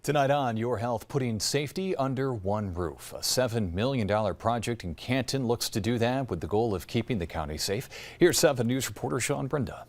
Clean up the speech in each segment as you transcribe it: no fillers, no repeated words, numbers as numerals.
Tonight on Your Health, putting safety under one roof. A $7 million project in Canton looks to do that with the goal of keeping the county safe. Here's 7 News reporter Sean Brenda.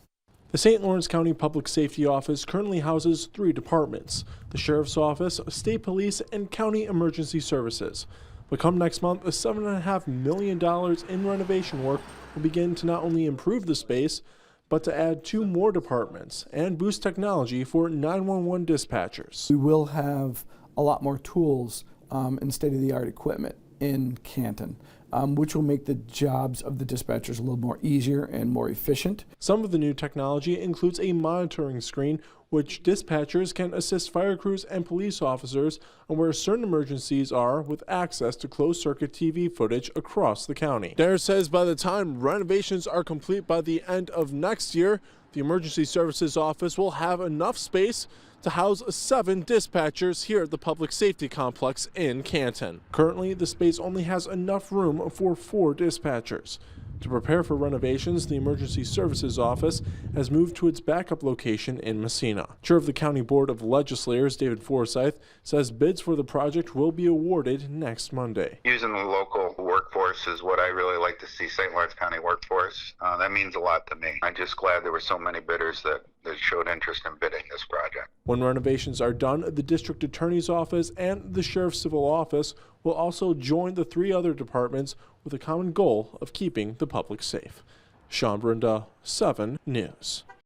The St. Lawrence County Public Safety Office currently houses 3 departments: the Sheriff's Office, State Police, and County Emergency Services. But come next month, the $7.5 million in renovation work will begin to not only improve the space, but to add 2 more departments and boost technology for 911 dispatchers. We will have a lot more tools and state-of-the-art equipment in Canton, which will make the jobs of the dispatchers a little more easier and more efficient. Some of the new technology includes a monitoring screen, which dispatchers can assist fire crews and police officers on where certain emergencies are, with access to closed-circuit TV footage across the county. Dare says by the time renovations are complete by the end of next year, the Emergency Services Office will have enough space to house 7 dispatchers here at the Public Safety Complex in Canton. Currently, the space only has enough room for 4 dispatchers. To prepare for renovations, the Emergency Services Office has moved to its backup location in Messina. Chair of the County Board of Legislators, David Forsyth, says bids for the project will be awarded next Monday. Using the local workforce is what I really like to see, St. Lawrence County workforce. That means a lot to me. I'm just glad there were so many bidders that showed interest in bidding this project. When renovations are done, the District Attorney's Office and the Sheriff's Civil Office will also join the 3 other departments with a common goal of keeping the public safe. Sean Brenda, 7 News.